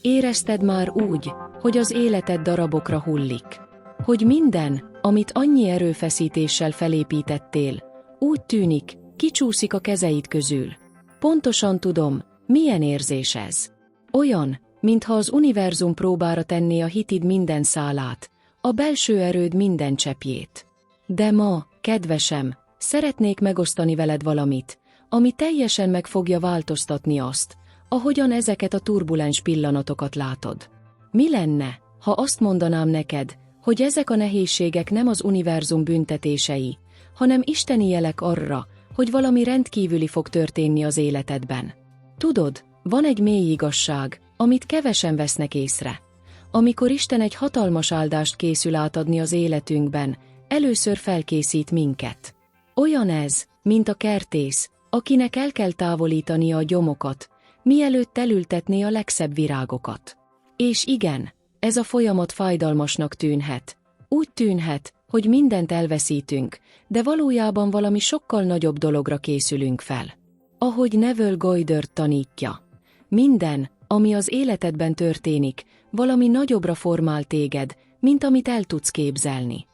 Érezted már úgy, hogy az életed darabokra hullik? Hogy minden, amit annyi erőfeszítéssel felépítettél, úgy tűnik, kicsúszik a kezeid közül. Pontosan tudom, milyen érzés ez. Olyan, mintha az univerzum próbára tenné a hitid minden szálát, a belső erőd minden cseppjét. De ma, kedvesem, szeretnék megosztani veled valamit, ami teljesen meg fogja változtatni azt, ahogyan ezeket a turbulens pillanatokat látod. Mi lenne, ha azt mondanám neked, hogy ezek a nehézségek nem az univerzum büntetései, hanem isteni jelek arra, hogy valami rendkívüli fog történni az életedben? Tudod, van egy mély igazság, amit kevesen vesznek észre. Amikor Isten egy hatalmas áldást készül átadni az életünkben, először felkészít minket. Olyan ez, mint a kertész, akinek el kell távolítania a gyomokat, mielőtt elültetné a legszebb virágokat. És igen, ez a folyamat fájdalmasnak tűnhet. Úgy tűnhet, hogy mindent elveszítünk, de valójában valami sokkal nagyobb dologra készülünk fel. Ahogy Neville Goddard tanítja, minden, ami az életedben történik, valami nagyobbra formál téged, mint amit el tudsz képzelni.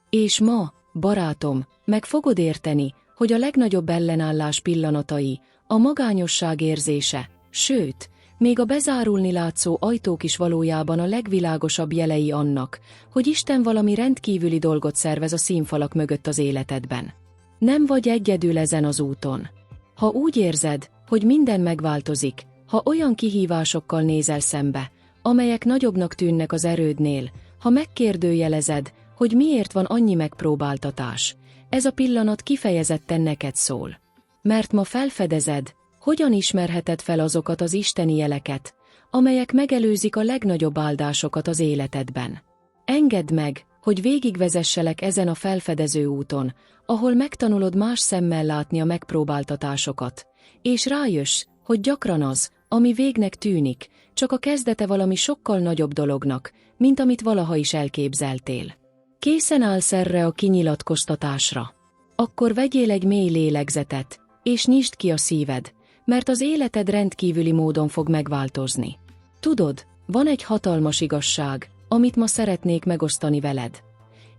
És ma, barátom, meg fogod érteni, hogy a legnagyobb ellenállás pillanatai, a magányosság érzése, sőt, még a bezárulni látszó ajtók is valójában a legvilágosabb jelei annak, hogy Isten valami rendkívüli dolgot szervez a színfalak mögött az életedben. Nem vagy egyedül ezen az úton. Ha úgy érzed, hogy minden megváltozik, ha olyan kihívásokkal nézel szembe, amelyek nagyobbnak tűnnek az erődnél, ha megkérdőjelezed, hogy miért van annyi megpróbáltatás, ez a pillanat kifejezetten neked szól. Mert ma felfedezed, hogyan ismerheted fel azokat az isteni jeleket, amelyek megelőzik a legnagyobb áldásokat az életedben. Engedd meg, hogy végigvezesselek ezen a felfedező úton, ahol megtanulod más szemmel látni a megpróbáltatásokat, és rájössz, hogy gyakran az, ami végnek tűnik, csak a kezdete valami sokkal nagyobb dolognak, mint amit valaha is elképzeltél. Készen állsz erre a kinyilatkoztatásra? Akkor vegyél egy mély lélegzetet, és nyisd ki a szíved, mert az életed rendkívüli módon fog megváltozni. Tudod, van egy hatalmas igazság, amit ma szeretnék megosztani veled.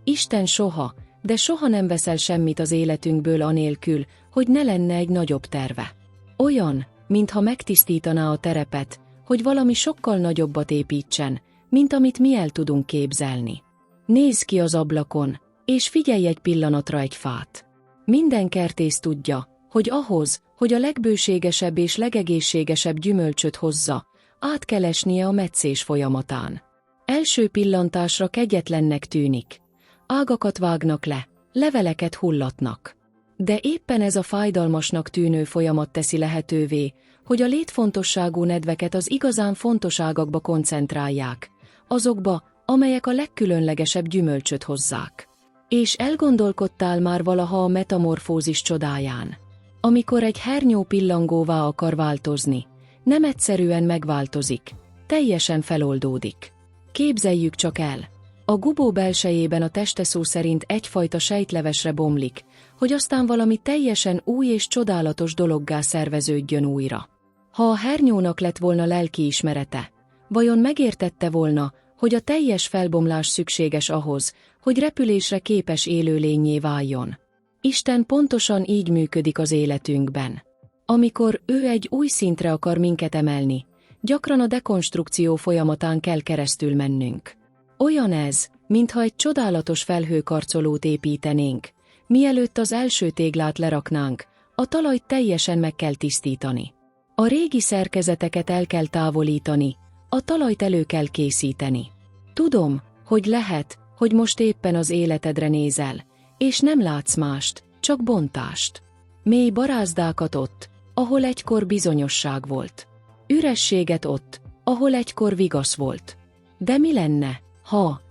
Isten soha, de soha nem veszel semmit az életünkből anélkül, hogy ne lenne egy nagyobb terve. Olyan, mintha megtisztítaná a terepet, hogy valami sokkal nagyobbat építsen, mint amit mi el tudunk képzelni. Nézz ki az ablakon, és figyelj egy pillanatra egy fát. Minden kertész tudja, hogy ahhoz, hogy a legbőségesebb és legegészségesebb gyümölcsöt hozza, át kell esnie a metszés folyamatán. Első pillantásra kegyetlennek tűnik. Ágakat vágnak le, leveleket hullatnak. De éppen ez a fájdalmasnak tűnő folyamat teszi lehetővé, hogy a létfontosságú nedveket az igazán fontos ágakba koncentrálják, azokba, amelyek a legkülönlegesebb gyümölcsöt hozzák. És elgondolkodtál már valaha a metamorfózis csodáján? Amikor egy hernyó pillangóvá akar változni, nem egyszerűen megváltozik, teljesen feloldódik. Képzeljük csak el, a gubó belsejében a teste szó szerint egyfajta sejtlevesre bomlik, hogy aztán valami teljesen új és csodálatos dologgá szerveződjön újra. Ha a hernyónak lett volna lelkiismerete, vajon megértette volna, hogy a teljes felbomlás szükséges ahhoz, hogy repülésre képes élőlénnyé váljon? Isten pontosan így működik az életünkben. Amikor ő egy új szintre akar minket emelni, gyakran a dekonstrukció folyamatán kell keresztül mennünk. Olyan ez, mintha egy csodálatos felhőkarcolót építenénk. Mielőtt az első téglát leraknánk, a talajt teljesen meg kell tisztítani. A régi szerkezeteket el kell távolítani, a talajt elő kell készíteni. Tudom, hogy lehet, hogy most éppen az életedre nézel, és nem látsz mást, csak bontást. Mély barázdákat ott, ahol egykor bizonyosság volt. Ürességet ott, ahol egykor vigasz volt. De mi lenne, ha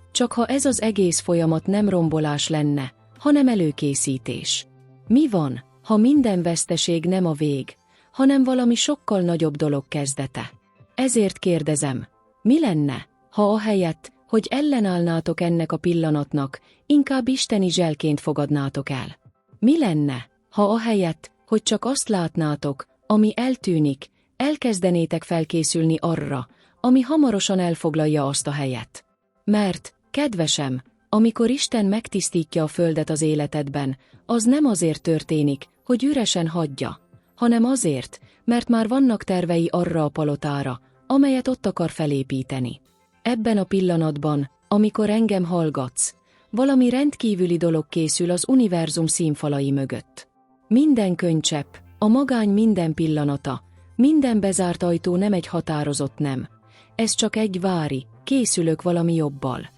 ez az egész folyamat nem rombolás lenne, hanem előkészítés? Mi van, ha minden veszteség nem a vég, hanem valami sokkal nagyobb dolog kezdete? Ezért kérdezem, mi lenne, ha ahelyett, hogy ellenállnátok ennek a pillanatnak, inkább isteni zselként fogadnátok el? Mi lenne, ha ahelyett, hogy csak azt látnátok, ami eltűnik, elkezdenétek felkészülni arra, ami hamarosan elfoglalja azt a helyet. Mert, kedvesem, amikor Isten megtisztítja a földet az életedben, az nem azért történik, hogy üresen hagyja, hanem azért, mert már vannak tervei arra a palotára, amelyet ott akar felépíteni. Ebben a pillanatban, amikor engem hallgatsz, valami rendkívüli dolog készül az univerzum színfalai mögött. Minden könycsepp, a magány minden pillanata, minden bezárt ajtó nem egy határozott nem. Ez csak egy vári, készülök valami jobbal.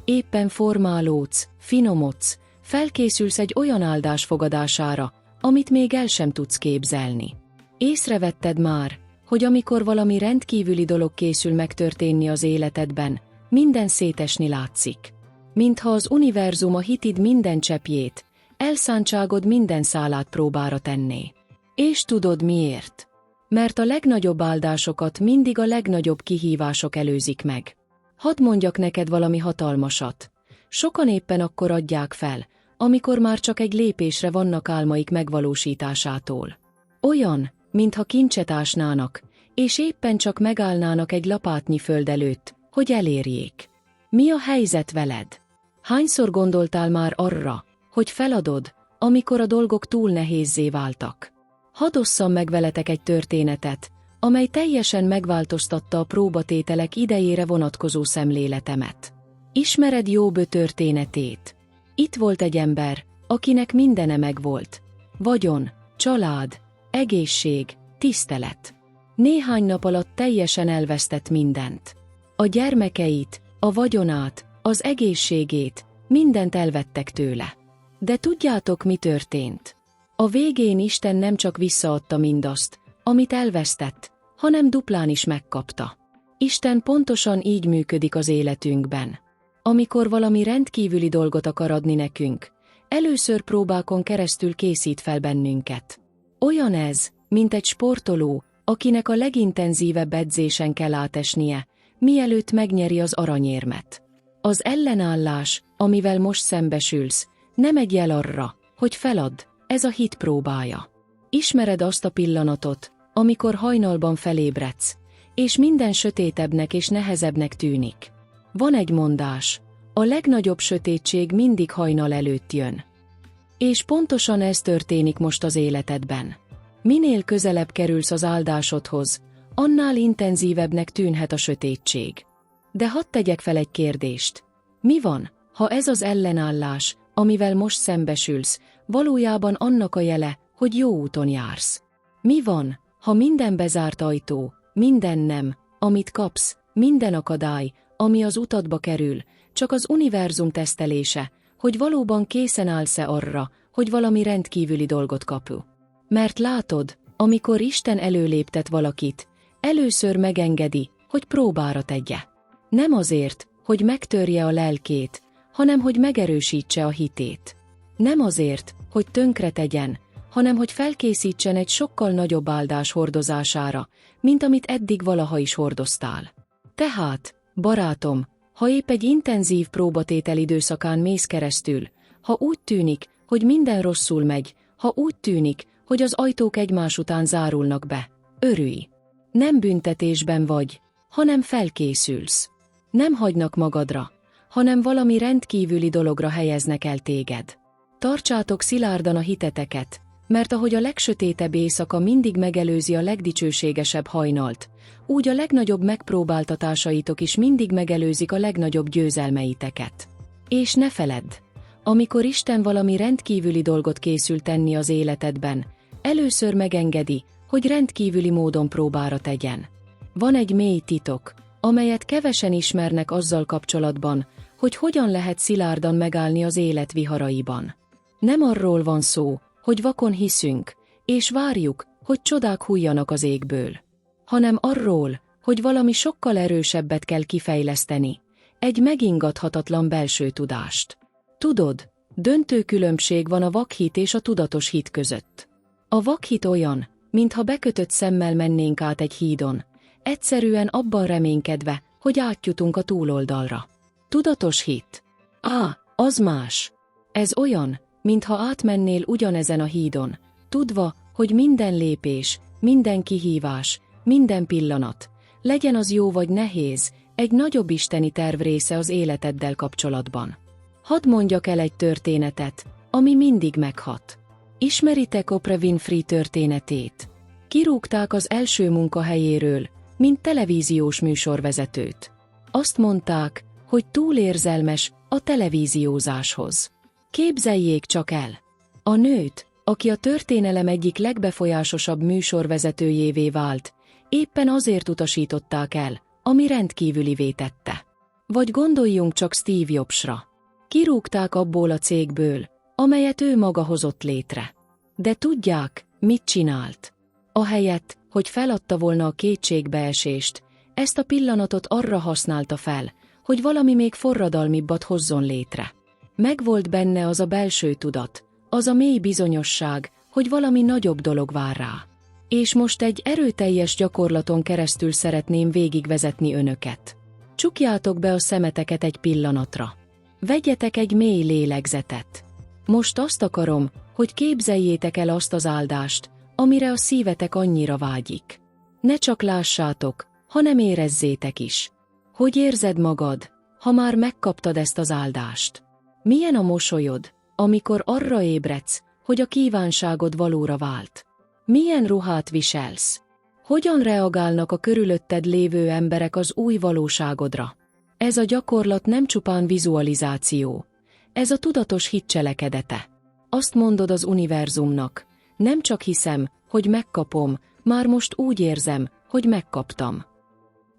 Éppen formálódsz, finomodsz, felkészülsz egy olyan áldás fogadására, amit még el sem tudsz képzelni. Észrevetted már, hogy amikor valami rendkívüli dolog készül megtörténni az életedben, minden szétesni látszik. Mintha az univerzum a hitid minden cseppjét, elszántságod minden szálát próbára tenné. És tudod miért? Mert a legnagyobb áldásokat mindig a legnagyobb kihívások előzik meg. Hadd mondjak neked valami hatalmasat. Sokan éppen akkor adják fel, amikor már csak egy lépésre vannak álmaik megvalósításától. Olyan, mintha kincset ásnának, és éppen csak megállnának egy lapátnyi föld előtt, hogy elérjék. Mi a helyzet veled? Hányszor gondoltál már arra, hogy feladod, amikor a dolgok túl nehézzé váltak? Hadd osszam meg veletek egy történetet, amely teljesen megváltoztatta a próbatételek idejére vonatkozó szemléletemet. Ismered Jobb történetét? Itt volt egy ember, akinek mindene megvolt. Vagyon, család, egészség, tisztelet. Néhány nap alatt teljesen elvesztett mindent. A gyermekeit, a vagyonát, az egészségét, mindent elvettek tőle. De tudjátok, mi történt? A végén Isten nem csak visszaadta mindazt, amit elvesztett, hanem duplán is megkapta. Isten pontosan így működik az életünkben. Amikor valami rendkívüli dolgot akar adni nekünk, először próbákon keresztül készít fel bennünket. Olyan ez, mint egy sportoló, akinek a legintenzívebb edzésen kell átesnie, mielőtt megnyeri az aranyérmet. Az ellenállás, amivel most szembesülsz, nem egy jel arra, hogy feladd, ez a hit próbája. Ismered azt a pillanatot, amikor hajnalban felébredsz, és minden sötétebbnek és nehezebbnek tűnik. Van egy mondás, a legnagyobb sötétség mindig hajnal előtt jön. És pontosan ez történik most az életedben. Minél közelebb kerülsz az áldásodhoz, annál intenzívebbnek tűnhet a sötétség. De hadd tegyek fel egy kérdést. Mi van, ha ez az ellenállás, amivel most szembesülsz, valójában annak a jele, hogy jó úton jársz? Mi van, ha minden bezárt ajtó, minden nem, amit kapsz, minden akadály, ami az utadba kerül, csak az univerzum tesztelése, hogy valóban készen állsz-e arra, hogy valami rendkívüli dolgot kapu? Mert látod, amikor Isten előléptet valakit, először megengedi, hogy próbára tegye. Nem azért, hogy megtörje a lelkét, hanem hogy megerősítse a hitét. Nem azért, hogy tönkre tegyen, hanem hogy felkészítsen egy sokkal nagyobb áldás hordozására, mint amit eddig valaha is hordoztál. Tehát, barátom, ha épp egy intenzív próbatétel időszakán mész keresztül, ha úgy tűnik, hogy minden rosszul megy, ha úgy tűnik, hogy az ajtók egymás után zárulnak be, örülj! Nem büntetésben vagy, hanem felkészülsz. Nem hagynak magadra, hanem valami rendkívüli dologra helyeznek el téged. Tartsátok szilárdan a hiteteket, mert ahogy a legsötétebb éjszaka mindig megelőzi a legdicsőségesebb hajnalt, úgy a legnagyobb megpróbáltatásaitok is mindig megelőzik a legnagyobb győzelmeiteket. És ne feledd, amikor Isten valami rendkívüli dolgot készül tenni az életedben, először megengedi, hogy rendkívüli módon próbára tegyen. Van egy mély titok, amelyet kevesen ismernek azzal kapcsolatban, hogy hogyan lehet szilárdan megállni az élet viharaiban. Nem arról van szó, hogy vakon hiszünk, és várjuk, hogy csodák hulljanak az égből, hanem arról, hogy valami sokkal erősebbet kell kifejleszteni, egy megingathatatlan belső tudást. Tudod, döntő különbség van a vakhit és a tudatos hit között. A vakhit olyan, mintha bekötött szemmel mennénk át egy hídon, egyszerűen abban reménykedve, hogy átjutunk a túloldalra. Tudatos hit. Az más. Ez olyan, mintha átmennél ugyanezen a hídon, tudva, hogy minden lépés, minden kihívás, minden pillanat legyen az jó vagy nehéz, egy nagyobb isteni terv része az életeddel kapcsolatban. Hadd mondjak el egy történetet, ami mindig meghat. Ismeritek Oprah Winfrey történetét? Kirúgták az első munkahelyéről, mint televíziós műsorvezetőt. Azt mondták, hogy túl érzelmes a televíziózáshoz. Képzeljék csak el! A nőt, aki a történelem egyik legbefolyásosabb műsorvezetőjévé vált, éppen azért utasították el, ami rendkívülivé tette. Vagy gondoljunk csak Steve Jobsra. Kirúgták abból a cégből, amelyet ő maga hozott létre. De tudják, mit csinált? Ahelyett, hogy feladta volna a kétségbeesést, ezt a pillanatot arra használta fel, hogy valami még forradalmibbat hozzon létre. Megvolt benne az a belső tudat, az a mély bizonyosság, hogy valami nagyobb dolog vár rá. És most egy erőteljes gyakorlaton keresztül szeretném végigvezetni önöket. Csukjátok be a szemeteket egy pillanatra. Vegyetek egy mély lélegzetet. Most azt akarom, hogy képzeljétek el azt az áldást, amire a szívetek annyira vágyik. Ne csak lássátok, hanem érezzétek is. Hogy érzed magad, ha már megkaptad ezt az áldást? Milyen a mosolyod, amikor arra ébredsz, hogy a kívánságod valóra vált? Milyen ruhát viselsz? Hogyan reagálnak a körülötted lévő emberek az új valóságodra? Ez a gyakorlat nem csupán vizualizáció. Ez a tudatos hit cselekedete. Azt mondod az univerzumnak, nem csak hiszem, hogy megkapom, már most úgy érzem, hogy megkaptam.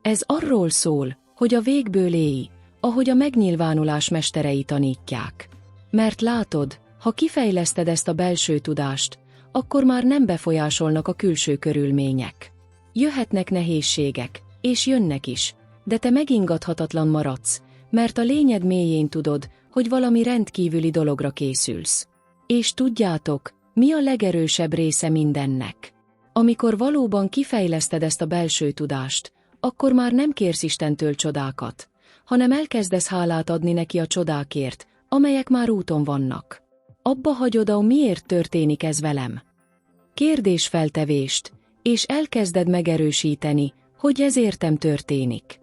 Ez arról szól, hogy a végből élj, ahogy a megnyilvánulás mesterei tanítják. Mert látod, ha kifejleszted ezt a belső tudást, akkor már nem befolyásolnak a külső körülmények. Jöhetnek nehézségek, és jönnek is, de te megingathatatlan maradsz, mert a lényed mélyén tudod, hogy valami rendkívüli dologra készülsz. És tudjátok, mi a legerősebb része mindennek? Amikor valóban kifejleszted ezt a belső tudást, akkor már nem kérsz Istentől csodákat, hanem elkezdesz hálát adni neki a csodákért, amelyek már úton vannak. Abba hagyod, miért történik ez velem? Kérdésfeltevést, és elkezded megerősíteni, hogy ez értem történik.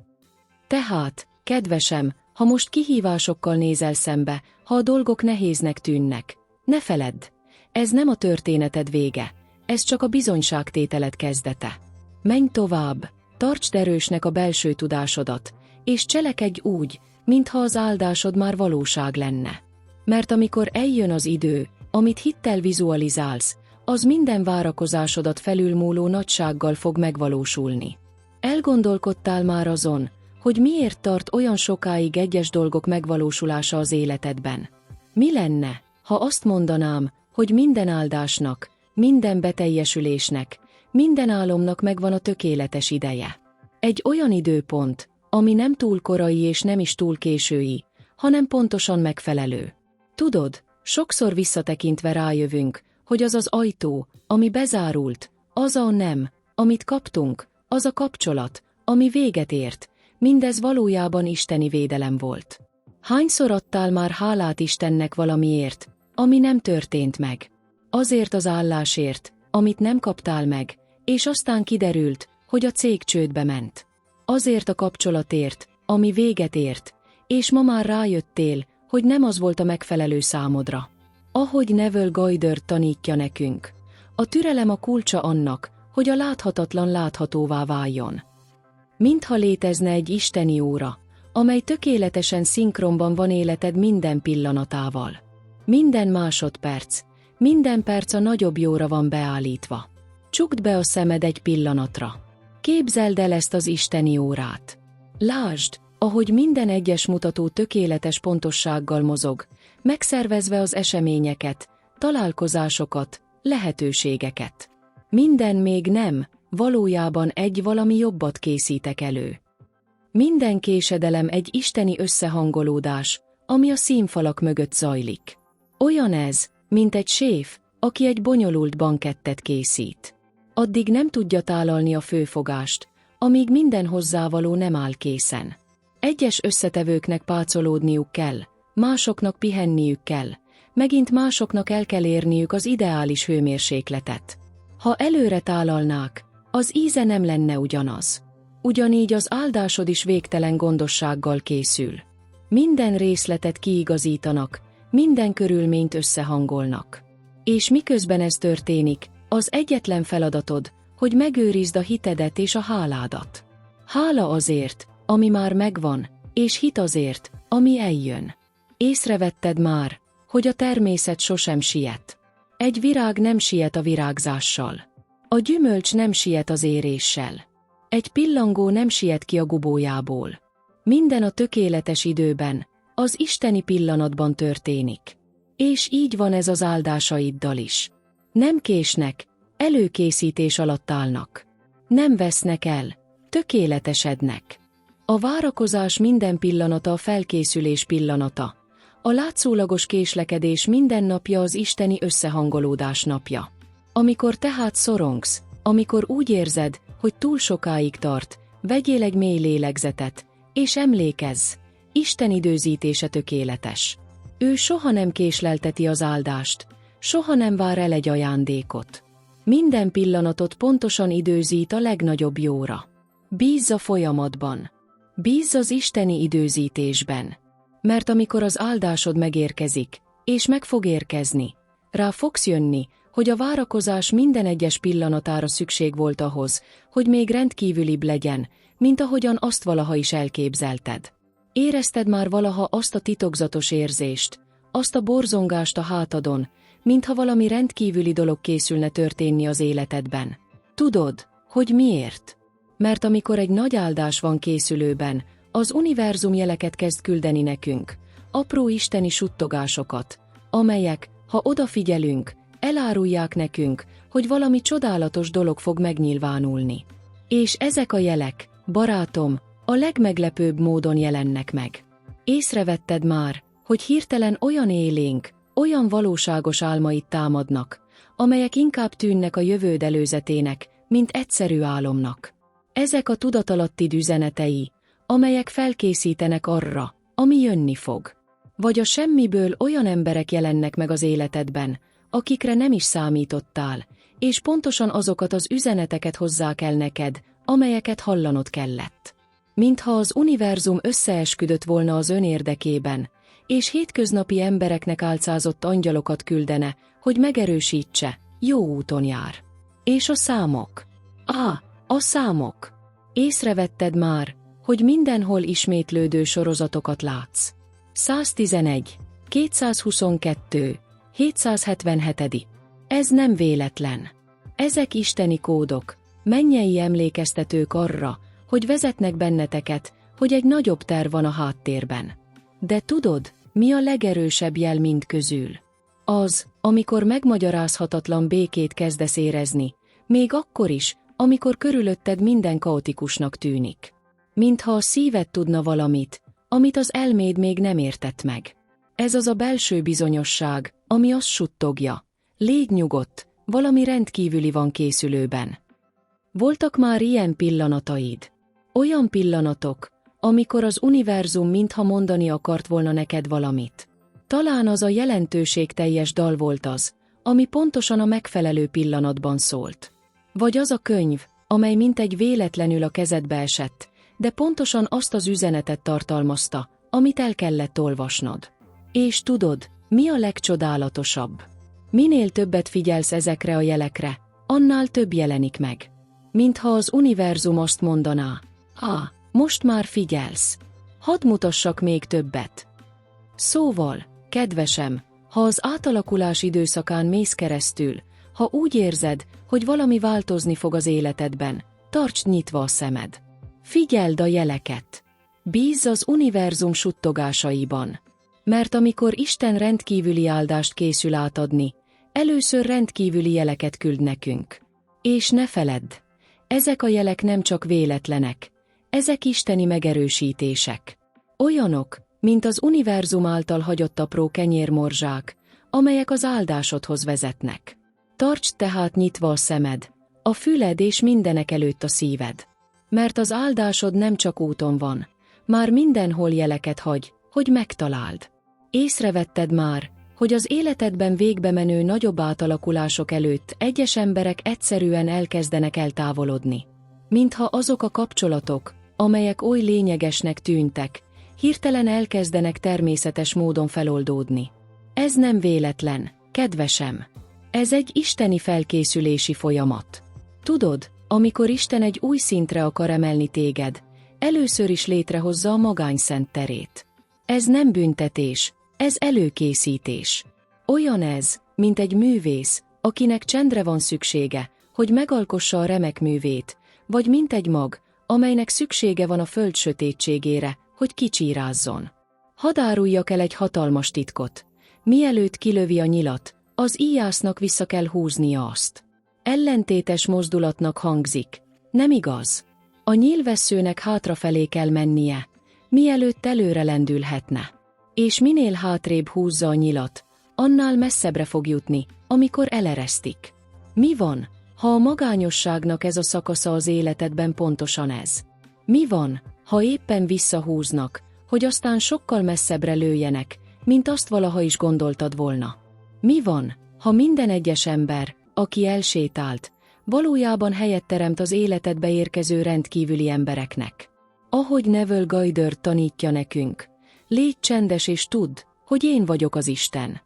Tehát, kedvesem, ha most kihívásokkal nézel szembe, ha a dolgok nehéznek tűnnek, ne feledd, ez nem a történeted vége, ez csak a bizonyságtételed kezdete. Menj tovább, tartsd erősnek a belső tudásodat, és cselekedj úgy, mintha az áldásod már valóság lenne. Mert amikor eljön az idő, amit hittel vizualizálsz, az minden várakozásodat felülmúló nagysággal fog megvalósulni. Elgondolkodtál már azon, hogy miért tart olyan sokáig egyes dolgok megvalósulása az életedben? Mi lenne, ha azt mondanám, hogy minden áldásnak, minden beteljesülésnek, minden álomnak megvan a tökéletes ideje? Egy olyan időpont, ami nem túl korai és nem is túl késői, hanem pontosan megfelelő. Tudod, sokszor visszatekintve rájövünk, hogy az az ajtó, ami bezárult, az a nem, amit kaptunk, az a kapcsolat, ami véget ért, mindez valójában isteni védelem volt. Hányszor adtál már hálát Istennek valamiért, ami nem történt meg? Azért az állásért, amit nem kaptál meg, és aztán kiderült, hogy a cég csődbe ment. Azért a kapcsolatért, ami véget ért, és ma már rájöttél, hogy nem az volt a megfelelő számodra. Ahogy Neville Goddard tanítja nekünk, a türelem a kulcsa annak, hogy a láthatatlan láthatóvá váljon. Mintha létezne egy isteni óra, amely tökéletesen szinkronban van életed minden pillanatával. Minden másodperc, minden perc a nagyobb jóra van beállítva. Csukd be a szemed egy pillanatra. Képzeld el ezt az isteni órát. Lásd, ahogy minden egyes mutató tökéletes pontossággal mozog, megszervezve az eseményeket, találkozásokat, lehetőségeket. Minden még nem, valójában egy valami jobbat készítek elő. Minden késedelem egy isteni összehangolódás, ami a színfalak mögött zajlik. Olyan ez, mint egy séf, aki egy bonyolult bankettet készít. Addig nem tudja tálalni a főfogást, amíg minden hozzávaló nem áll készen. Egyes összetevőknek pácolódniuk kell, másoknak pihenniük kell, megint másoknak el kell érniük az ideális hőmérsékletet. Ha előre tálalnák, az íze nem lenne ugyanaz. ugyanígy az áldásod is végtelen gondossággal készül. Minden részletet kiigazítanak, minden körülményt összehangolnak. És miközben ez történik, az egyetlen feladatod, hogy megőrizd a hitedet és a háládat. Hála azért, ami már megvan, és hit azért, ami eljön. Észrevetted már, hogy a természet sosem siet. Egy virág nem siet a virágzással. A gyümölcs nem siet az éréssel. Egy pillangó nem siet ki a gubójából. Minden a tökéletes időben, az isteni pillanatban történik. És így van ez az áldásaiddal is. Nem késnek, előkészítés alatt állnak. Nem vesznek el, tökéletesednek. A várakozás minden pillanata a felkészülés pillanata. A látszólagos késlekedés minden napja az isteni összehangolódás napja. Amikor tehát szorongsz, amikor úgy érzed, hogy túl sokáig tart, vegyél egy mély lélegzetet, és emlékezz, Isten időzítése tökéletes. Ő soha nem késlelteti az áldást, soha nem vár el egy ajándékot. Minden pillanatot pontosan időzít a legnagyobb jóra. Bízz a folyamatban. Bízz az isteni időzítésben. Mert amikor az áldásod megérkezik, és meg fog érkezni, rá fogsz jönni, hogy a várakozás minden egyes pillanatára szükség volt ahhoz, hogy még rendkívülibb legyen, mint ahogyan azt valaha is elképzelted. Érezted már valaha azt a titokzatos érzést, azt a borzongást a hátadon, mintha valami rendkívüli dolog készülne történni az életedben. Tudod, hogy miért? Mert amikor egy nagy áldás van készülőben, az univerzum jeleket kezd küldeni nekünk, apró isteni suttogásokat, amelyek, ha odafigyelünk, elárulják nekünk, hogy valami csodálatos dolog fog megnyilvánulni. És ezek a jelek, barátom, a legmeglepőbb módon jelennek meg. Észrevetted már, hogy hirtelen olyan élénk, olyan valóságos álmaid támadnak, amelyek inkább tűnnek a jövőd előzetének, mint egyszerű álomnak. Ezek a tudatalattid üzenetei, amelyek felkészítenek arra, ami jönni fog. Vagy a semmiből olyan emberek jelennek meg az életedben, akikre nem is számítottál, és pontosan azokat az üzeneteket hozzák el neked, amelyeket hallanod kellett. Mintha az univerzum összeesküdött volna az ön érdekében, és hétköznapi embereknek álcázott angyalokat küldene, hogy megerősítse, jó úton jár. És a számok. A számok. Észrevetted már, hogy mindenhol ismétlődő sorozatokat látsz. 111, 222, 777. Ez nem véletlen. Ezek isteni kódok, mennyei emlékeztetők arra, hogy vezetnek benneteket, hogy egy nagyobb terv van a háttérben. De tudod, mi a legerősebb jel mind közül? Az, amikor megmagyarázhatatlan békét kezdesz érezni, még akkor is, amikor körülötted minden kaotikusnak tűnik. Mintha a szíved tudna valamit, amit az elméd még nem értett meg. Ez az a belső bizonyosság, ami azt suttogja. Légy nyugodt, valami rendkívüli van készülőben. Voltak már ilyen pillanataid? Olyan pillanatok, amikor az univerzum mintha mondani akart volna neked valamit. Talán az a jelentőségteljes dal volt az, ami pontosan a megfelelő pillanatban szólt. Vagy az a könyv, amely mintegy véletlenül a kezedbe esett, de pontosan azt az üzenetet tartalmazta, amit el kellett olvasnod. És tudod, mi a legcsodálatosabb? Minél többet figyelsz ezekre a jelekre, annál több jelenik meg. Mintha az univerzum azt mondaná, most már figyelsz. Hadd mutassak még többet. Szóval, kedvesem, ha az átalakulás időszakán mész keresztül, ha úgy érzed, hogy valami változni fog az életedben, tartsd nyitva a szemed. Figyeld a jeleket. Bízz az univerzum suttogásaiban. Mert amikor Isten rendkívüli áldást készül átadni, először rendkívüli jeleket küld nekünk. És ne feledd, ezek a jelek nem csak véletlenek, ezek isteni megerősítések. Olyanok, mint az univerzum által hagyott apró kenyérmorzsák, amelyek az áldásodhoz vezetnek. Tartsd tehát nyitva a szemed, a füled és mindenek előtt a szíved. Mert az áldásod nem csak úton van, már mindenhol jeleket hagy, hogy megtaláld. Észrevetted már, hogy az életedben végbe menő nagyobb átalakulások előtt egyes emberek egyszerűen elkezdenek eltávolodni. Mintha azok a kapcsolatok, amelyek oly lényegesnek tűntek, hirtelen elkezdenek természetes módon feloldódni. Ez nem véletlen, kedvesem. Ez egy isteni felkészülési folyamat. Tudod, amikor Isten egy új szintre akar emelni téged, először is létrehozza a magány szent terét. Ez nem büntetés, ez előkészítés. Olyan ez, mint egy művész, akinek csendre van szüksége, hogy megalkossa a remek művét, vagy mint egy mag, amelynek szüksége van a föld sötétségére, hogy kicsírázzon. Hadd áruljak el egy hatalmas titkot. Mielőtt kilövi a nyilat, az íjásznak vissza kell húznia azt. Ellentétes mozdulatnak hangzik, nem igaz? A nyílvesszőnek hátrafelé kell mennie, mielőtt előre lendülhetne. És minél hátrébb húzza a nyilat, annál messzebbre fog jutni, amikor eleresztik. Mi van, ha a magányosságnak ez a szakasza az életedben pontosan ez? Mi van, ha éppen visszahúznak, hogy aztán sokkal messzebbre lőjenek, mint azt valaha is gondoltad volna? Mi van, ha minden egyes ember, aki elsétált, valójában helyet teremt az életedbe érkező rendkívüli embereknek? Ahogy Neville Goddard tanítja nekünk, légy csendes és tudd, hogy én vagyok az Isten.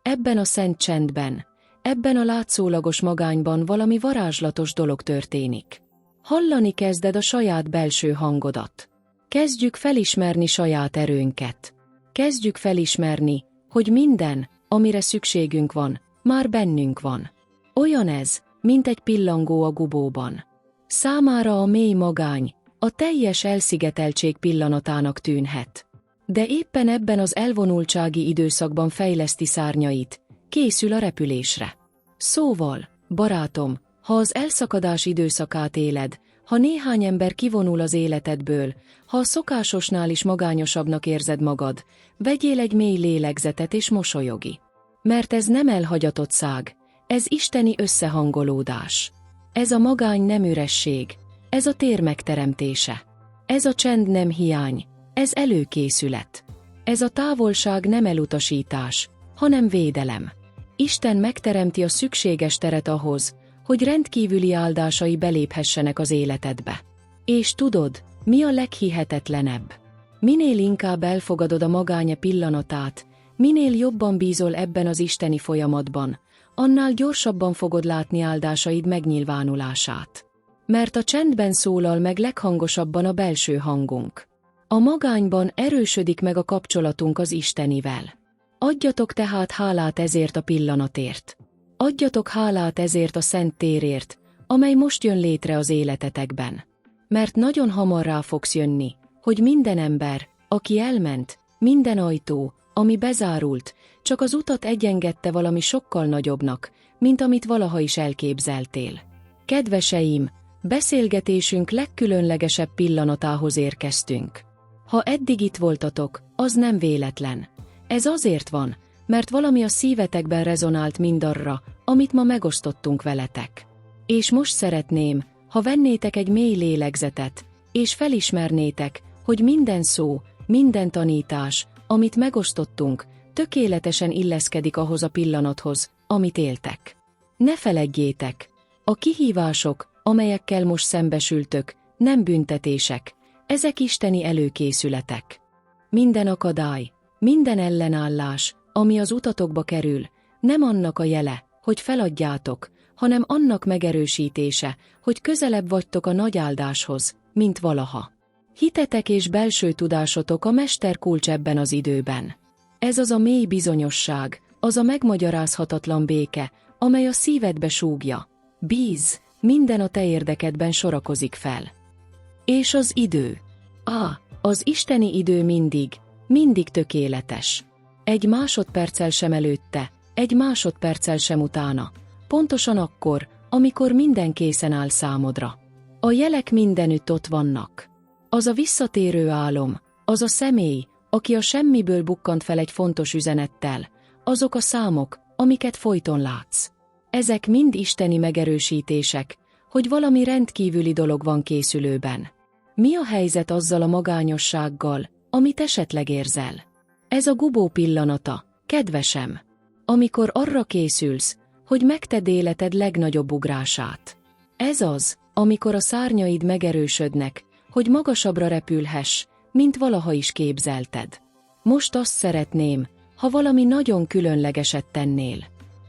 Ebben a szent csendben, ebben a látszólagos magányban valami varázslatos dolog történik. Hallani kezded a saját belső hangodat. Kezdjük felismerni saját erőnket. Kezdjük felismerni, hogy minden, amire szükségünk van, már bennünk van. Olyan ez, mint egy pillangó a gubóban. Számára a mély magány, a teljes elszigeteltség pillanatának tűnhet. De éppen ebben az elvonultsági időszakban fejleszti szárnyait, készül a repülésre. Szóval, barátom, ha az elszakadás időszakát éled, ha néhány ember kivonul az életedből, ha a szokásosnál is magányosabbnak érzed magad, vegyél egy mély lélegzetet és mosolyogi. Mert ez nem elhagyatott szág, ez isteni összehangolódás. Ez a magány nem üresség, ez a tér megteremtése. Ez a csend nem hiány, ez előkészület. Ez a távolság nem elutasítás, hanem védelem. Isten megteremti a szükséges teret ahhoz, hogy rendkívüli áldásai beléphessenek az életedbe. És tudod, mi a leghihetetlenebb? Minél inkább elfogadod a magánye pillanatát, minél jobban bízol ebben az isteni folyamatban, annál gyorsabban fogod látni áldásaid megnyilvánulását. Mert a csendben szólal meg leghangosabban a belső hangunk. A magányban erősödik meg a kapcsolatunk az Istenivel. Adjatok tehát hálát ezért a pillanatért. Adjatok hálát ezért a szent térért, amely most jön létre az életetekben. Mert nagyon hamar rá fogsz jönni, hogy minden ember, aki elment, minden ajtó, ami bezárult, csak az utat egyengedte valami sokkal nagyobbnak, mint amit valaha is elképzeltél. Kedveseim, beszélgetésünk legkülönlegesebb pillanatához érkeztünk. Ha eddig itt voltatok, az nem véletlen. Ez azért van, mert valami a szívetekben rezonált mindarra, amit ma megosztottunk veletek. És most szeretném, ha vennétek egy mély lélegzetet, és felismernétek, hogy minden szó, minden tanítás, amit megosztottunk, tökéletesen illeszkedik ahhoz a pillanathoz, amit éltek. Ne feledjétek, a kihívások, amelyekkel most szembesültök, nem büntetések, ezek isteni előkészületek. Minden akadály, minden ellenállás, ami az utatokba kerül, nem annak a jele, hogy feladjátok, hanem annak megerősítése, hogy közelebb vagytok a nagy áldáshoz, mint valaha. Hitetek és belső tudásotok a mester kulcs ebben az időben. Ez az a mély bizonyosság, az a megmagyarázhatatlan béke, amely a szívedbe súgja. Bízz, minden a te érdekedben sorakozik fel. És az idő. Az isteni idő mindig tökéletes. Egy másodperccel sem előtte, egy másodperccel sem utána. Pontosan akkor, amikor minden készen áll számodra. A jelek mindenütt ott vannak. Az a visszatérő álom, az a személy, aki a semmiből bukkant fel egy fontos üzenettel, azok a számok, amiket folyton látsz. Ezek mind isteni megerősítések, hogy valami rendkívüli dolog van készülőben. Mi a helyzet azzal a magányossággal, amit esetleg érzel? Ez a gubó pillanata, kedvesem, amikor arra készülsz, hogy megtedd életed legnagyobb ugrását. Ez az, amikor a szárnyaid megerősödnek, hogy magasabbra repülhess, mint valaha is képzelted. Most azt szeretném, ha valami nagyon különlegeset tennél.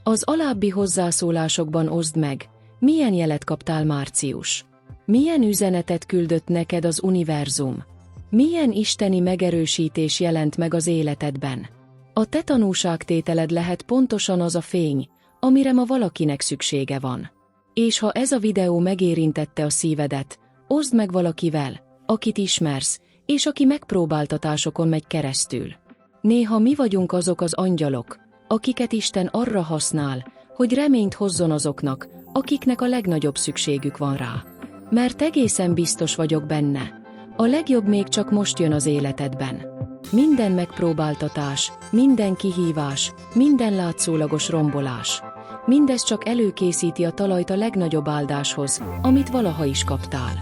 Az alábbi hozzászólásokban oszd meg, milyen jelet kaptál Március. Milyen üzenetet küldött neked az univerzum? Milyen isteni megerősítés jelent meg az életedben? A te tanúságtételed lehet pontosan az a fény, amire ma valakinek szüksége van. És ha ez a videó megérintette a szívedet, oszd meg valakivel, akit ismersz, és aki megpróbáltatásokon megy keresztül. Néha mi vagyunk azok az angyalok, akiket Isten arra használ, hogy reményt hozzon azoknak, akiknek a legnagyobb szükségük van rá. Mert egészen biztos vagyok benne, a legjobb még csak most jön az életedben. Minden megpróbáltatás, minden kihívás, minden látszólagos rombolás. Mindez csak előkészíti a talajt a legnagyobb áldáshoz, amit valaha is kaptál.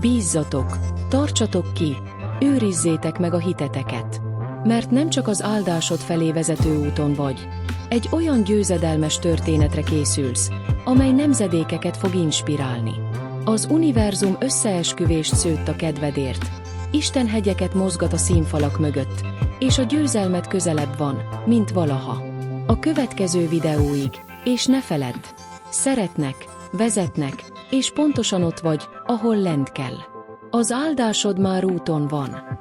Bízzatok, tartsatok ki, őrizzétek meg a hiteteket. Mert nem csak az áldásod felé vezető úton vagy, egy olyan győzedelmes történetre készülsz, amely nemzedékeket fog inspirálni. Az univerzum összeesküvést szőtt a kedvedért, Isten hegyeket mozgat a színfalak mögött, és a győzelmet közelebb van, mint valaha. A következő videóig, és ne feledd, szeretnek, vezetnek, és pontosan ott vagy, ahol lent kell. Az áldásod már úton van.